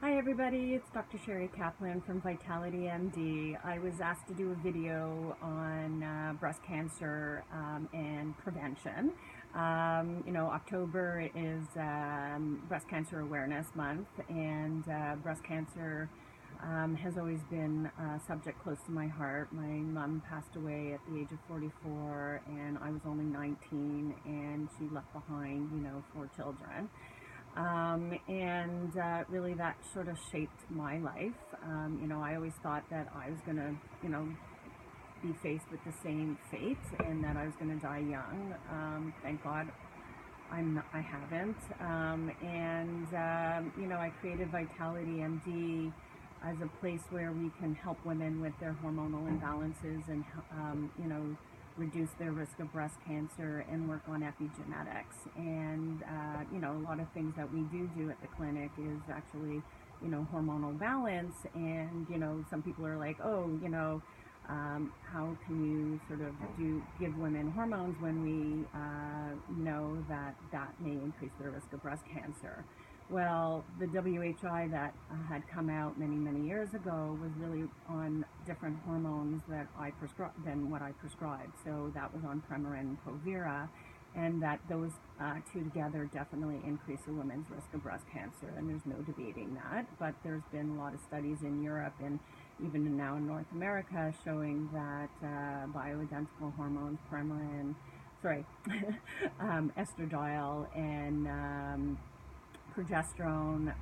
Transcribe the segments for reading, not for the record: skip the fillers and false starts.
Hi everybody, it's Dr. Shari Caplan from Vitality MD. I was asked to do a video on breast cancer and prevention. October is Breast Cancer Awareness Month, and breast cancer has always been a subject close to my heart. My mom passed away at the age of 44, and I was only 19, and she left behind, 4 children. Really that sort of shaped my life. I always thought that I was going to, be faced with the same fate and that I was going to die young. Thank God I haven't. I created Vitality MD as a place where we can help women with their hormonal imbalances and, reduce their risk of breast cancer and work on epigenetics. And, a lot of things that we do at the clinic is actually, hormonal balance. And, some people are like, oh, how can you sort of give women hormones when we know that may increase their risk of breast cancer? Well, the WHI that had come out many years ago was really on different hormones that than what I prescribed. So that was on Premarin and Provera, and that those two together definitely increase a woman's risk of breast cancer, and there's no debating that. But there's been a lot of studies in Europe and even now in North America showing that bioidentical hormones, estradiol and progesterone,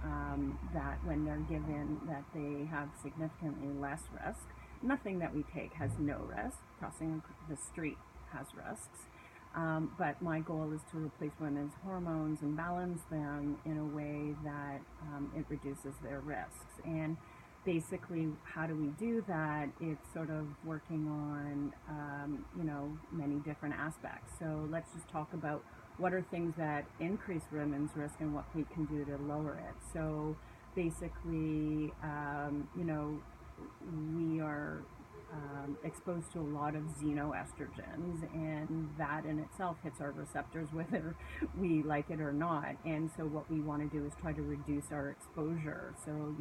that when they're given, that they have significantly less risk. Nothing that we take has no risk. Crossing the street has risks. But my goal is to replace women's hormones and balance them in a way that it reduces their risks. And basically, how do we do that? It's sort of working on, many different aspects. So let's just talk about what are things that increase women's risk and what we can do to lower it. So basically, we are exposed to a lot of xenoestrogens, and that in itself hits our receptors whether we like it or not. And so what we want to do is try to reduce our exposure. So,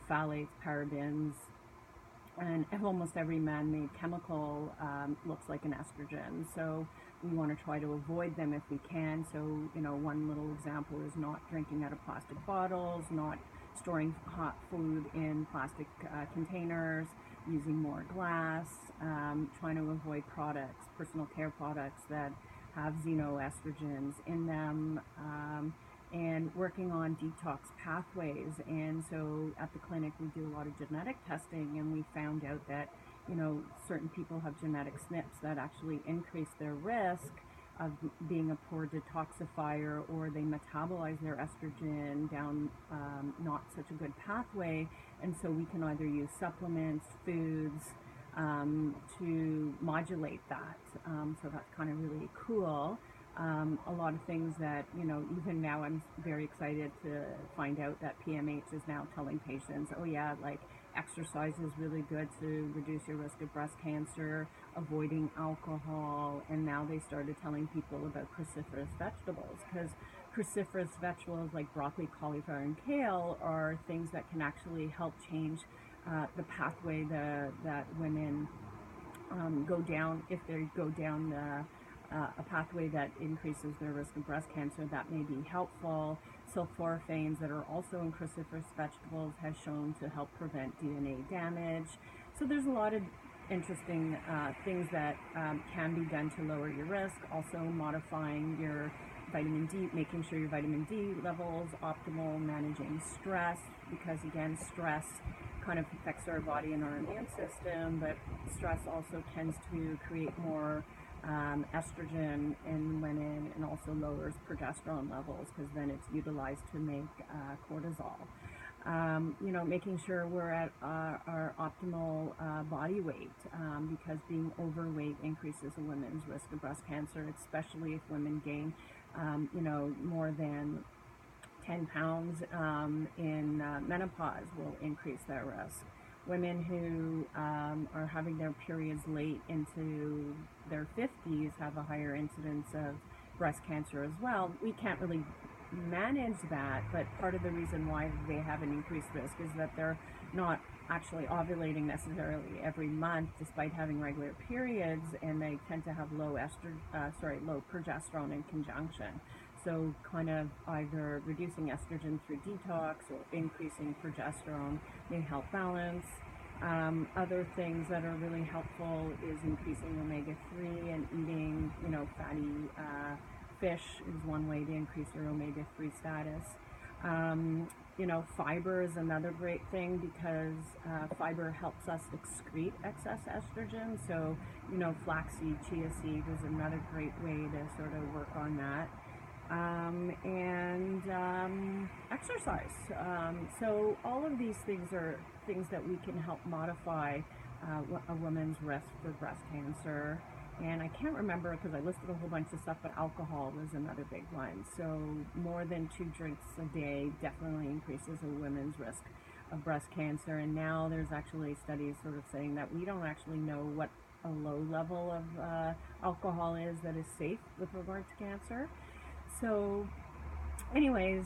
phthalates, parabens, and almost every man-made chemical looks like an estrogen. So we want to try to avoid them if we can. So, one little example is not drinking out of plastic bottles, not storing hot food in plastic containers, using more glass, trying to avoid personal care products that have xenoestrogens in them, and working on detox pathways. And so at the clinic we do a lot of genetic testing, and we found out that certain people have genetic SNPs that actually increase their risk of being a poor detoxifier, or they metabolize their estrogen down not such a good pathway. And so we can either use supplements, foods, to modulate that. So that's kind of really cool. A lot of things that, even now I'm very excited to find out that PMH is now telling patients, oh yeah, like exercise is really good to reduce your risk of breast cancer, avoiding alcohol, and now they started telling people about cruciferous vegetables, because cruciferous vegetables like broccoli, cauliflower, and kale are things that can actually help change the pathway that women go down. If they go down a pathway that increases their risk of breast cancer, that may be helpful. Sulforaphanes that are also in cruciferous vegetables has shown to help prevent DNA damage. So there's a lot of interesting things that can be done to lower your risk. Also modifying your vitamin D, making sure your vitamin D levels optimal, managing stress, because again, stress kind of affects our body and our immune system, but stress also tends to create more estrogen in women, and also lowers progesterone levels, because then it's utilized to make cortisol. Making sure we're at our optimal body weight, because being overweight increases a woman's risk of breast cancer, especially if women gain, more than 10 pounds in menopause will increase their risk. Women who are having their periods late into their 50s have a higher incidence of breast cancer as well. We can't really manage that, but part of the reason why they have an increased risk is that they're not actually ovulating necessarily every month despite having regular periods, and they tend to have low low progesterone in conjunction. So kind of either reducing estrogen through detox or increasing progesterone may help balance. Other things that are really helpful is increasing omega-3 and eating, fatty fish is one way to increase your omega-3 status. Fiber is another great thing because fiber helps us excrete excess estrogen. So, flaxseed, chia seed is another great way to sort of work on that. And exercise. So all of these things are things that we can help modify a woman's risk for breast cancer. And I can't remember because I listed a whole bunch of stuff, but alcohol was another big one. So more than 2 drinks a day definitely increases a woman's risk of breast cancer. And now there's actually studies sort of saying that we don't actually know what a low level of alcohol is that is safe with regard to cancer. So anyways,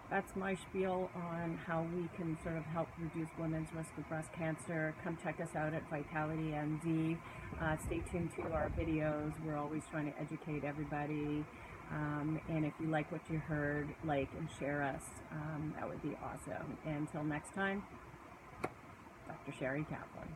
that's my spiel on how we can sort of help reduce women's risk of breast cancer. Come check us out at Vitality MD. Stay tuned to our videos. We're always trying to educate everybody. And if you like what you heard, like and share us. That would be awesome. And until next time, Dr. Shari Caplan.